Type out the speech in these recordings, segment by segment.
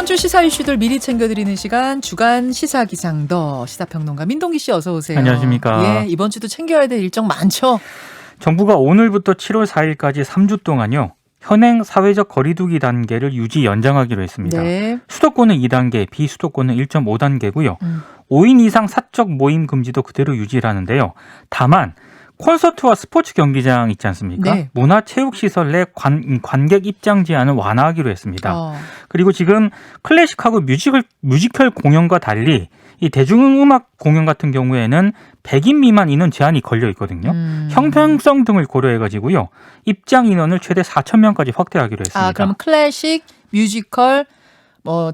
이번 주 시사 이슈들 미리 챙겨드리는 시간 주간 시사기상더 시사평론가 민동기 씨 어서 오세요. 안녕하십니까. 예, 이번 주도 챙겨야 될 일정 많죠? 정부가 오늘부터 7월 4일까지 3주 동안요. 현행 사회적 거리두기 단계를 유지 연장하기로 했습니다. 네. 수도권은 2단계, 비수도권은 1.5단계고요. 5인 이상 사적 모임 금지도 그대로 유지하는데요. 다만 콘서트와 스포츠 경기장 있지 않습니까? 네. 문화체육시설 내 관객 입장 제한을 완화하기로 했습니다. 그리고 지금 클래식하고 뮤지컬 공연과 달리 이 대중음악 공연 같은 경우에는 100인 미만 인원 제한이 걸려 있거든요. 형평성 등을 고려해가지고요. 입장 인원을 최대 4,000명까지 확대하기로 했습니다. 아, 그럼 클래식, 뮤지컬,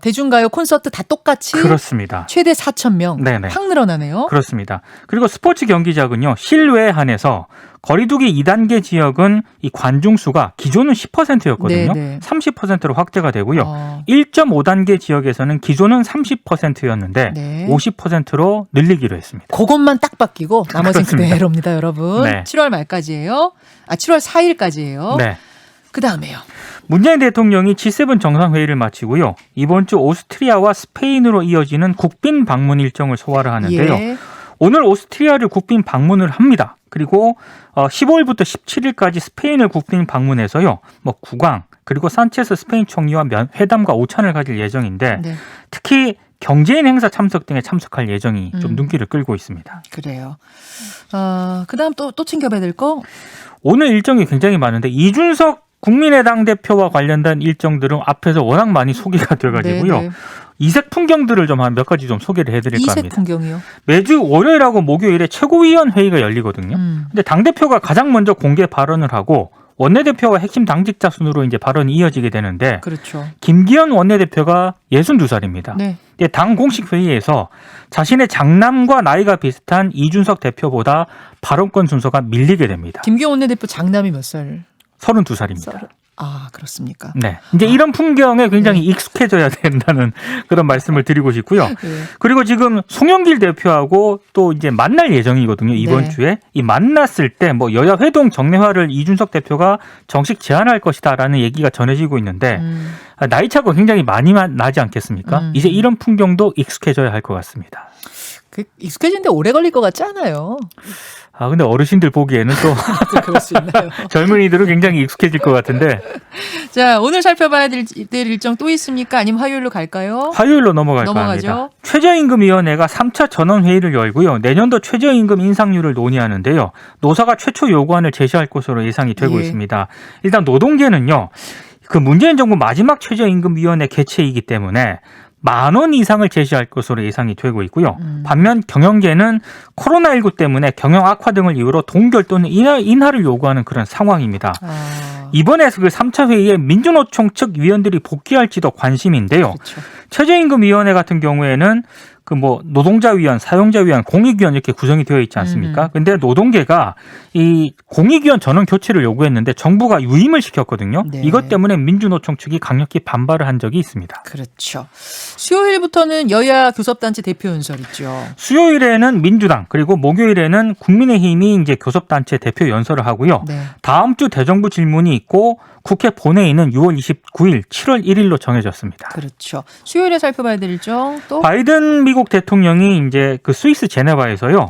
대중가요, 콘서트 다 똑같이 그렇습니다. 최대 4,000명 네네. 확 늘어나네요. 그렇습니다. 그리고 스포츠 경기장은요. 실외에 한해서 거리두기 2단계 지역은 이 관중 수가 기존은 10%였거든요. 네네. 30%로 확대가 되고요. 1.5단계 지역에서는 기존은 30%였는데 네. 50%로 늘리기로 했습니다. 그것만 딱 바뀌고 나머지는 그렇습니다. 그대로입니다, 여러분. 네. 7월 말까지예요. 7월 4일까지예요. 네. 그다음에요. 문재인 대통령이 G7 정상회의를 마치고요. 이번 주 오스트리아와 스페인으로 이어지는 국빈 방문 일정을 소화를 하는데요. 예. 오늘 오스트리아를 국빈 방문을 합니다. 그리고 15일부터 17일까지 스페인을 국빈 방문해서요. 국왕 그리고 산체스 스페인 총리와 회담과 오찬을 가질 예정인데 네. 특히 경제인 행사 참석 등에 참석할 예정이 좀 눈길을 끌고 있습니다. 그래요. 그다음 또 챙겨봐야 될 거? 오늘 일정이 굉장히 많은데 이준석 국민의당 대표와 관련된 일정들은 앞에서 워낙 많이 소개가 돼가지고요. 네네. 이색 풍경들을 좀 몇 가지 좀 소개를 해드릴까 합니다. 이색 풍경이요? 매주 월요일하고 목요일에 최고위원 회의가 열리거든요. 근데 당대표가 가장 먼저 공개 발언을 하고 원내대표와 핵심 당직자 순으로 이제 발언이 이어지게 되는데 그렇죠. 김기현 원내대표가 62살입니다. 네. 당 공식 회의에서 자신의 장남과 나이가 비슷한 이준석 대표보다 발언권 순서가 밀리게 됩니다. 김기현 원내대표 장남이 몇 살? 32살입니다. 아, 그렇습니까? 네. 이제 이런 풍경에 굉장히 익숙해져야 된다는 그런 말씀을 드리고 싶고요. 네. 그리고 지금 송영길 대표하고 또 이제 만날 예정이거든요. 이번 네. 주에. 이 만났을 때 여야 회동 정례화를 이준석 대표가 정식 제안할 것이다라는 얘기가 전해지고 있는데 나이 차가 굉장히 많이 나지 않겠습니까? 이제 이런 풍경도 익숙해져야 할 것 같습니다. 익숙해지는데 오래 걸릴 것 같지 않아요? 근데 어르신들 보기에는 또 그럴 수 있나요? 젊은이들은 굉장히 익숙해질 것 같은데. 자, 오늘 살펴봐야 될 일정 또 있습니까? 아니면 화요일로 갈까요? 화요일로 넘어갈까 합니다. 최저임금위원회가 3차 전원회의를 열고요. 내년도 최저임금 인상률을 논의하는데요. 노사가 최초 요구안을 제시할 것으로 예상이 되고 있습니다. 일단 노동계는요. 문재인 정부 마지막 최저임금위원회 개최이기 때문에 10,000원 이상을 제시할 것으로 예상이 되고 있고요. 반면 경영계는 코로나19 때문에 경영 악화 등을 이유로 동결 또는 인하를 요구하는 그런 상황입니다. 이번에 그 3차 회의에 민주노총 측 위원들이 복귀할지도 관심인데요. 그렇죠. 최저임금위원회 같은 경우에는 노동자위원, 사용자위원, 공익위원 이렇게 구성이 되어 있지 않습니까? 근데 노동계가 이 공익위원 전원 교체를 요구했는데 정부가 유임을 시켰거든요. 네. 이것 때문에 민주노총 측이 강력히 반발을 한 적이 있습니다. 그렇죠. 수요일부터는 여야 교섭단체 대표 연설 있죠. 수요일에는 민주당 그리고 목요일에는 국민의힘이 이제 교섭단체 대표 연설을 하고요. 네. 다음 주 대정부 질문이 있고 국회 본회의는 6월 29일, 7월 1일로 정해졌습니다. 그렇죠. 수요일에 살펴봐야 될 일정 또? 바이든 미국 대통령이 이제 스위스 제네바에서요.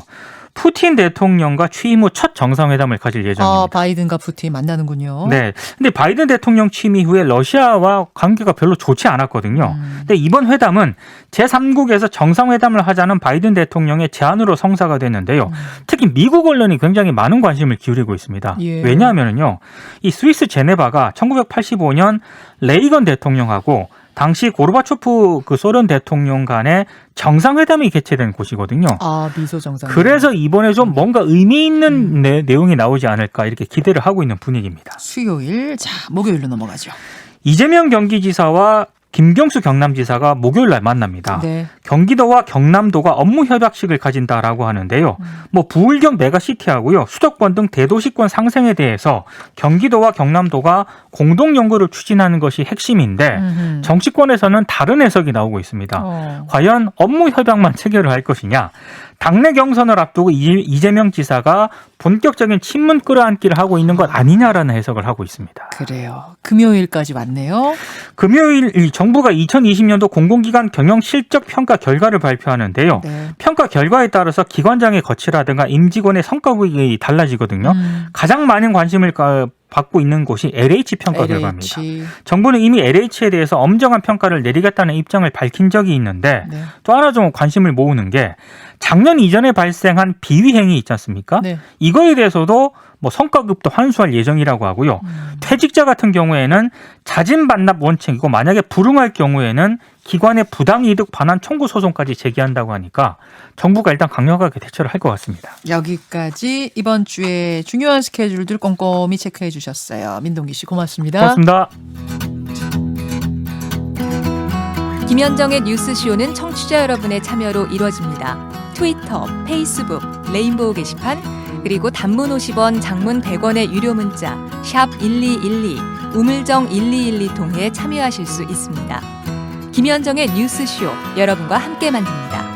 푸틴 대통령과 취임 후 첫 정상회담을 가질 예정입니다. 바이든과 푸틴 만나는군요. 네. 근데 바이든 대통령 취임 이후에 러시아와 관계가 별로 좋지 않았거든요. 근데 이번 회담은 제3국에서 정상회담을 하자는 바이든 대통령의 제안으로 성사가 됐는데요. 특히 미국 언론이 굉장히 많은 관심을 기울이고 있습니다. 예. 왜냐하면요. 이 스위스 제네바가 1985년 레이건 대통령하고 당시 고르바초프 소련 대통령 간의 정상회담이 개최된 곳이거든요. 미소 정상회담. 그래서 이번에 좀 뭔가 의미 있는 내용이 나오지 않을까 이렇게 기대를 하고 있는 분위기입니다. 수요일, 목요일로 넘어가죠. 이재명 경기지사와 김경수 경남지사가 목요일 날 만납니다. 네. 경기도와 경남도가 업무 협약식을 가진다라고 하는데요. 부울경 메가시티하고요. 수도권 등 대도시권 상생에 대해서 경기도와 경남도가 공동 연구를 추진하는 것이 핵심인데 정치권에서는 다른 해석이 나오고 있습니다. 과연 업무 협약만 체결을 할 것이냐? 당내 경선을 앞두고 이재명 지사가 본격적인 친문 끌어안기를 하고 있는 것 아니냐라는 해석을 하고 있습니다. 그래요. 금요일까지 왔네요. 금요일 정부가 2020년도 공공기관 경영 실적 평가 결과를 발표하는데요. 네. 평가 결과에 따라서 기관장의 거치라든가 임직원의 성과급이 달라지거든요. 가장 많은 관심을 받고 있는 곳이 LH 평가 결과입니다. 정부는 이미 LH에 대해서 엄정한 평가를 내리겠다는 입장을 밝힌 적이 있는데 네. 또 하나 좀 관심을 모으는 게 작년 이전에 발생한 비위 행위 있지 않습니까? 네. 이거에 대해서도 뭐 성과급도 환수할 예정이라고 하고요. 퇴직자 같은 경우에는 자진 반납 원칙이고 만약에 불응할 경우에는 기관의 부당이득 반환 청구 소송까지 제기한다고 하니까 정부가 일단 강력하게 대처를 할 것 같습니다. 여기까지 이번 주에 중요한 스케줄들 꼼꼼히 체크해 주셨어요. 민동기 씨 고맙습니다. 고맙습니다. 김현정의 뉴스쇼는 청취자 여러분의 참여로 이루어집니다. 트위터, 페이스북, 레인보우 게시판, 그리고 단문 50원, 장문 100원의 유료 문자 샵 1212, 우물정 1212 통해 참여하실 수 있습니다. 김현정의 뉴스쇼, 여러분과 함께 만듭니다.